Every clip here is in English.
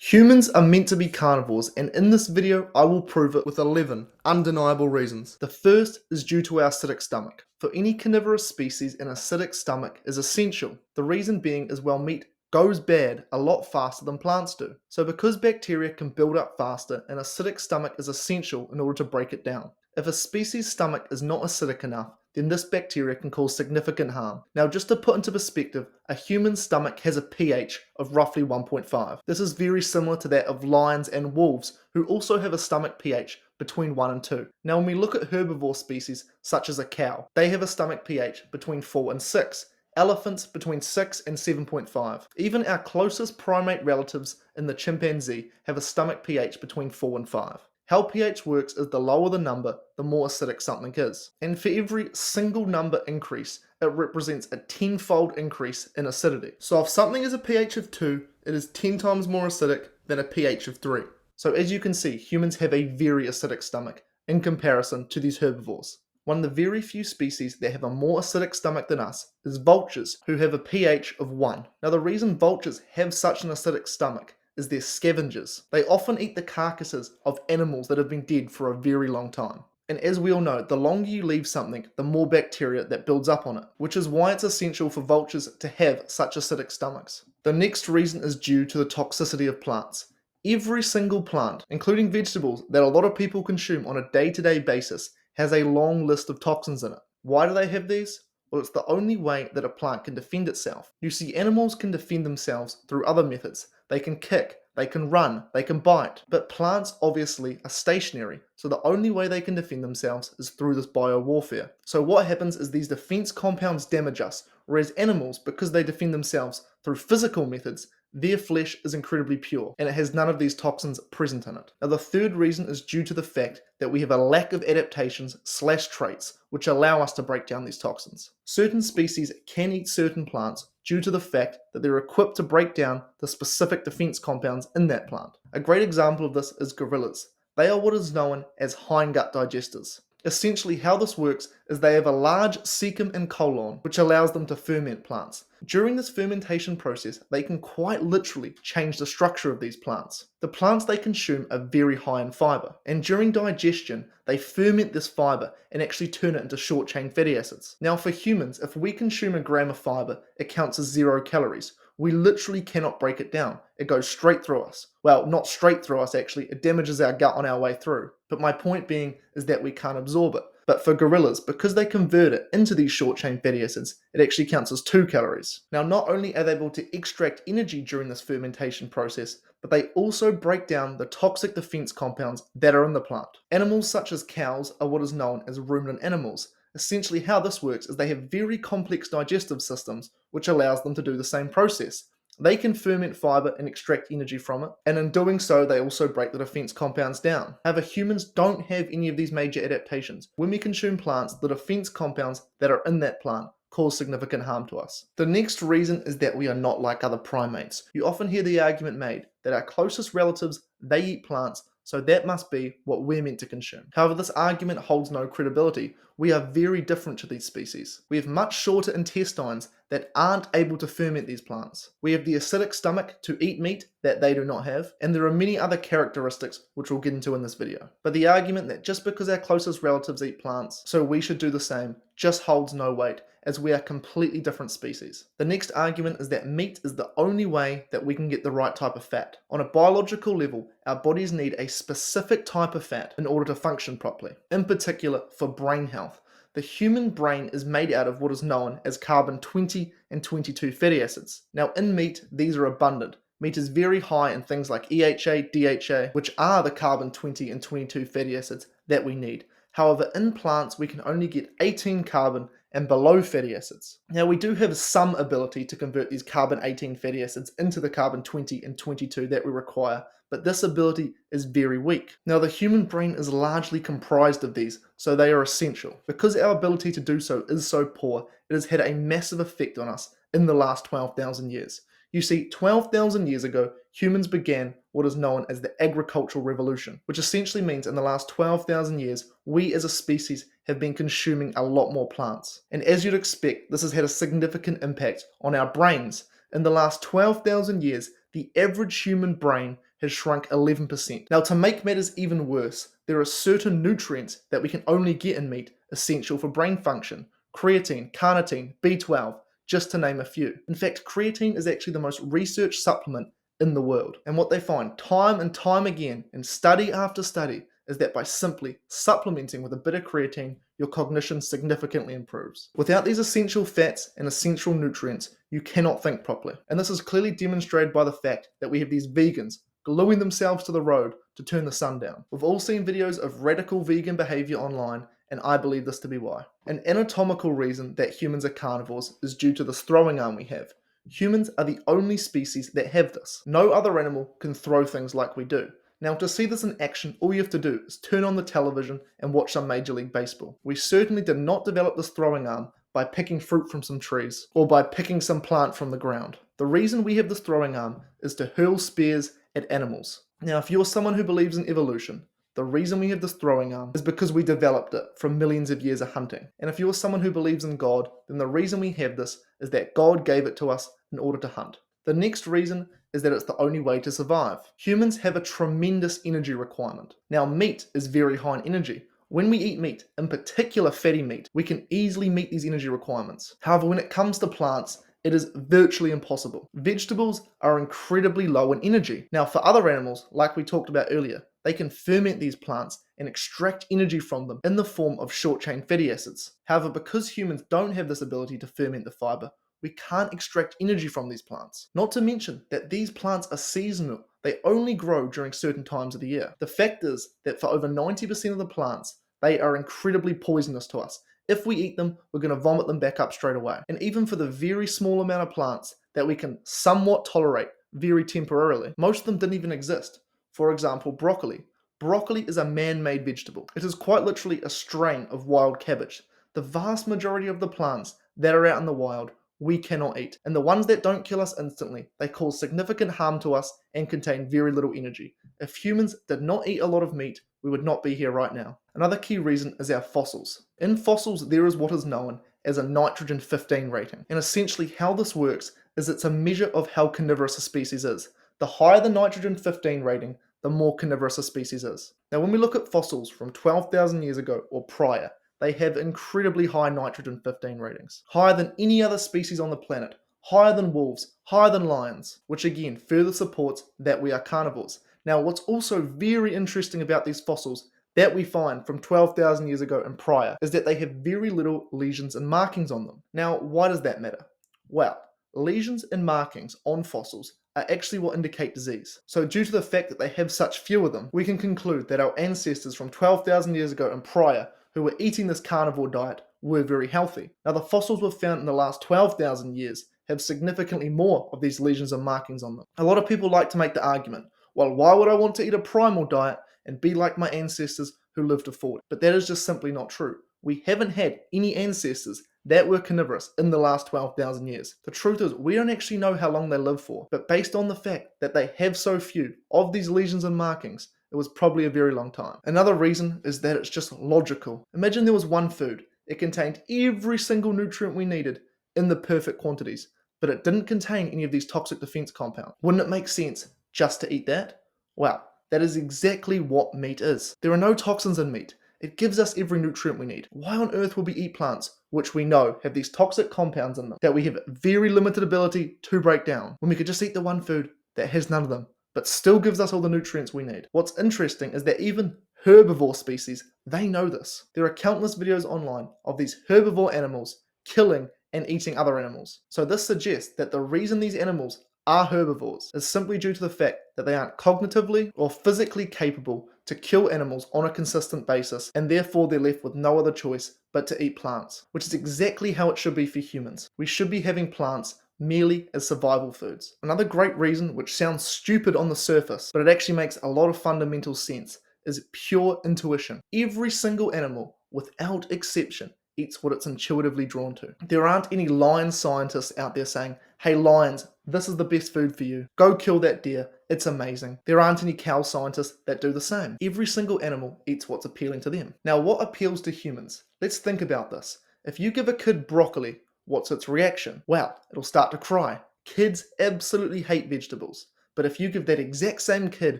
Humans are meant to be carnivores, and in this video I will prove it with 11 undeniable reasons. The first is due to our acidic stomach. For any carnivorous species, an acidic stomach is essential. The reason being is meat goes bad a lot faster than plants do. So because bacteria can build up faster, an acidic stomach is essential in order to break it down. If a species' stomach is not acidic enough, then this bacteria can cause significant harm. Now, just to put into perspective, a human stomach has a pH of roughly 1.5. This is very similar to that of lions and wolves, who also have a stomach pH between 1 and 2. Now, when we look at herbivore species, such as a cow, they have a stomach pH between 4 and 6. Elephants between 6 and 7.5. Even our closest primate relatives in the chimpanzee have a stomach pH between 4 and 5. How pH works is the lower the number, the more acidic something is. And for every single number increase, it represents a 10-fold increase in acidity. So if something is a pH of 2, it is 10 times more acidic than a pH of 3. So as you can see, humans have a very acidic stomach in comparison to these herbivores. One of the very few species that have a more acidic stomach than us is vultures, who have a pH of 1. Now the reason vultures have such an acidic stomach is they're scavengers. They often eat the carcasses of animals that have been dead for a very long time. And as we all know, the longer you leave something, the more bacteria that builds up on it, which is why it's essential for vultures to have such acidic stomachs. The next reason is due to the toxicity of plants. Every single plant, including vegetables that a lot of people consume on a day-to-day basis, has a long list of toxins in it. Why do they have these? Well, it's the only way that a plant can defend itself. You see, animals can defend themselves through other methods. They can kick, they can run, they can bite. But plants obviously are stationary, so the only way they can defend themselves is through this biowarfare. So what happens is these defense compounds damage us, whereas animals, because they defend themselves through physical methods, their flesh is incredibly pure, and it has none of these toxins present in it. Now the third reason is due to the fact that we have a lack of adaptations/traits which allow us to break down these toxins. Certain species can eat certain plants due to the fact that they're equipped to break down the specific defense compounds in that plant. A great example of this is gorillas. They are what is known as hindgut digesters. Essentially, how this works is they have a large cecum and colon, which allows them to ferment plants. During this fermentation process, they can quite literally change the structure of these plants. The plants they consume are very high in fiber, and during digestion, they ferment this fiber and actually turn it into short-chain fatty acids. Now for humans, if we consume a gram of fiber, it counts as 0 calories. We literally cannot break it down. It goes straight through us. Well, not straight through us actually, it damages our gut on our way through. But my point being is that we can't absorb it. But for gorillas, because they convert it into these short-chain fatty acids, it actually counts as 2 calories. Now, not only are they able to extract energy during this fermentation process, but they also break down the toxic defense compounds that are in the plant. Animals such as cows are what is known as ruminant animals. Essentially how this works is they have very complex digestive systems, which allows them to do the same process. They can ferment fiber and extract energy from it, and in doing so, they also break the defense compounds down. However, humans don't have any of these major adaptations. When we consume plants, the defense compounds that are in that plant cause significant harm to us. The next reason is that we are not like other primates. You often hear the argument made that our closest relatives, they eat plants, so that must be what we're meant to consume. However, this argument holds no credibility. We are very different to these species. We have much shorter intestines that aren't able to ferment these plants. We have the acidic stomach to eat meat that they do not have, and there are many other characteristics which we'll get into in this video. But the argument that just because our closest relatives eat plants, so we should do the same, just holds no weight, as we are completely different species. The next argument is that meat is the only way that we can get the right type of fat. On a biological level, our bodies need a specific type of fat in order to function properly, in particular for brain health. The human brain is made out of what is known as carbon 20 and 22 fatty acids. Now in meat, these are abundant. Meat is very high in things like EHA, DHA, which are the carbon 20 and 22 fatty acids that we need. However, in plants, we can only get 18 carbon and below fatty acids. Now we do have some ability to convert these carbon 18 fatty acids into the carbon 20 and 22 that we require, but this ability is very weak. Now the human brain is largely comprised of these, so they are essential. Because our ability to do so is so poor, it has had a massive effect on us in the last 12,000 years. You see, 12,000 years ago, humans began what is known as the agricultural revolution, which essentially means in the last 12,000 years, we as a species have been consuming a lot more plants. And as you'd expect, this has had a significant impact on our brains. In the last 12,000 years, the average human brain has shrunk 11%. Now, to make matters even worse, there are certain nutrients that we can only get in meat essential for brain function: creatine, carnitine, B12, just to name a few. In fact, creatine is actually the most researched supplement in the world. And what they find time and time again in study after study is that by simply supplementing with a bit of creatine, your cognition significantly improves. Without these essential fats and essential nutrients, you cannot think properly. And this is clearly demonstrated by the fact that we have these vegans gluing themselves to the road to turn the sun down. We've all seen videos of radical vegan behavior online, and I believe this to be why. An anatomical reason that humans are carnivores is due to this throwing arm we have. Humans are the only species that have this. No other animal can throw things like we do. Now, to see this in action, all you have to do is turn on the television and watch some Major League Baseball. We certainly did not develop this throwing arm by picking fruit from some trees or by picking some plant from the ground. The reason we have this throwing arm is to hurl spears at animals. Now, if you're someone who believes in evolution, the reason we have this throwing arm is because we developed it from millions of years of hunting. And if you're someone who believes in God, then the reason we have this is that God gave it to us in order to hunt. The next reason is that it's the only way to survive. Humans have a tremendous energy requirement. Now, meat is very high in energy. When we eat meat, in particular fatty meat, we can easily meet these energy requirements. However, when it comes to plants, it is virtually impossible. Vegetables are incredibly low in energy. Now, for other animals, like we talked about earlier, they can ferment these plants and extract energy from them in the form of short-chain fatty acids. However, because humans don't have this ability to ferment the fiber, we can't extract energy from these plants. Not to mention that these plants are seasonal. They only grow during certain times of the year. The fact is that for over 90% of the plants, they are incredibly poisonous to us. If we eat them, we're going to vomit them back up straight away. And even for the very small amount of plants that we can somewhat tolerate very temporarily, most of them didn't even exist. For example, broccoli. Broccoli is a man-made vegetable. It is quite literally a strain of wild cabbage. The vast majority of the plants that are out in the wild we cannot eat. And the ones that don't kill us instantly, they cause significant harm to us and contain very little energy. If humans did not eat a lot of meat, we would not be here right now. Another key reason is our fossils. In fossils, there is what is known as a nitrogen 15 rating. And essentially how this works is it's a measure of how carnivorous a species is. The higher the nitrogen 15 rating, the more carnivorous a species is. Now, when we look at fossils from 12,000 years ago or prior, they have incredibly high nitrogen 15 ratings, higher than any other species on the planet, higher than wolves, higher than lions, which again further supports that we are carnivores. Now, what's also very interesting about these fossils that we find from 12,000 years ago and prior is that they have very little lesions and markings on them. Now, why does that matter? Well, lesions and markings on fossils are actually what indicate disease. So due to the fact that they have such few of them, we can conclude that our ancestors from 12,000 years ago and prior who were eating this carnivore diet were very healthy. Now, the fossils we've found in the last 12,000 years have significantly more of these lesions and markings on them. A lot of people like to make the argument, well, why would I want to eat a primal diet and be like my ancestors who lived to 40? But that is just simply not true. We haven't had any ancestors that were carnivorous in the last 12,000 years. The truth is, we don't actually know how long they live for, but based on the fact that they have so few of these lesions and markings, it was probably a very long time. Another reason is that it's just logical. Imagine there was one food. It contained every single nutrient we needed in the perfect quantities, but it didn't contain any of these toxic defense compounds. Wouldn't it make sense just to eat that? Well, that is exactly what meat is. There are no toxins in meat. It gives us every nutrient we need. Why on earth would we eat plants, which we know have these toxic compounds in them, that we have very limited ability to break down, when we could just eat the one food that has none of them, but still gives us all the nutrients we need? What's interesting is that even herbivore species, they know this. There are countless videos online of these herbivore animals killing and eating other animals. So this suggests that the reason these animals are herbivores is simply due to the fact that they aren't cognitively or physically capable to kill animals on a consistent basis, and therefore they're left with no other choice but to eat plants, which is exactly how it should be for humans. We should be having plants merely as survival foods. Another great reason, which sounds stupid on the surface, but it actually makes a lot of fundamental sense, is pure intuition. Every single animal, without exception, eats what it's intuitively drawn to. There aren't any lion scientists out there saying, hey lions, this is the best food for you. Go kill that deer, it's amazing. There aren't any cow scientists that do the same. Every single animal eats what's appealing to them. Now, what appeals to humans? Let's think about this. If you give a kid broccoli, what's its reaction? Well, it'll start to cry. Kids absolutely hate vegetables. But if you give that exact same kid,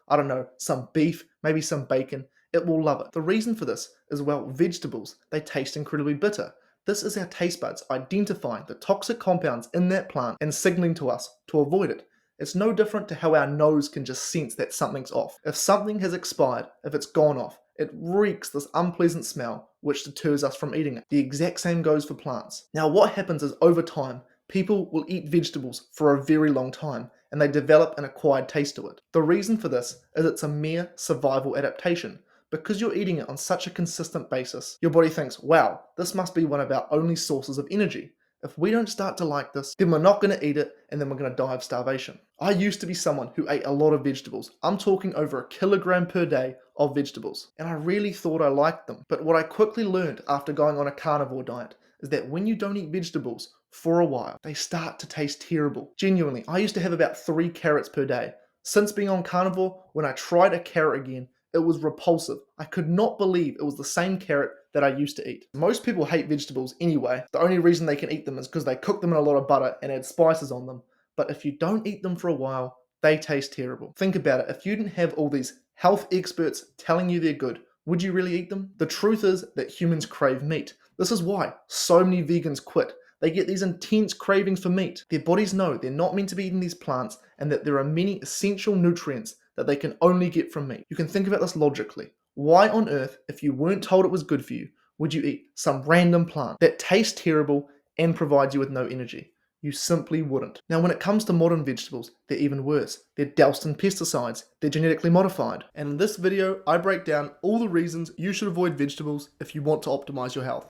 I don't know, some beef, maybe some bacon, it will love it. The reason for this is, well, vegetables, they taste incredibly bitter. This is our taste buds identifying the toxic compounds in that plant and signaling to us to avoid it. It's no different to how our nose can just sense that something's off. If something has expired, if it's gone off, it reeks this unpleasant smell which deters us from eating it. The exact same goes for plants. Now what happens is, over time, people will eat vegetables for a very long time and they develop an acquired taste to it. The reason for this is it's a mere survival adaptation. Because you're eating it on such a consistent basis, your body thinks, wow, this must be one of our only sources of energy. If we don't start to like this, then we're not going to eat it and then we're going to die of starvation. I used to be someone who ate a lot of vegetables. I'm talking over 1 kilogram per day of vegetables. And I really thought I liked them. But what I quickly learned after going on a carnivore diet is that when you don't eat vegetables for a while, they start to taste terrible. Genuinely, I used to have about 3 carrots per day. Since being on carnivore, when I tried a carrot again, it was repulsive. I could not believe it was the same carrot that I used to eat. Most people hate vegetables anyway. The only reason they can eat them is because they cook them in a lot of butter and add spices on them. But if you don't eat them for a while, they taste terrible. Think about it. If you didn't have all these health experts telling you they're good, would you really eat them? The truth is that humans crave meat. This is why so many vegans quit. They get these intense cravings for meat. Their bodies know they're not meant to be eating these plants and that there are many essential nutrients that they can only get from meat. You can think about this logically. Why on earth, if you weren't told it was good for you, would you eat some random plant that tastes terrible and provides you with no energy? You simply wouldn't. Now, when it comes to modern vegetables, they're even worse. They're doused in pesticides, they're genetically modified. And in this video, I break down all the reasons you should avoid vegetables if you want to optimize your health.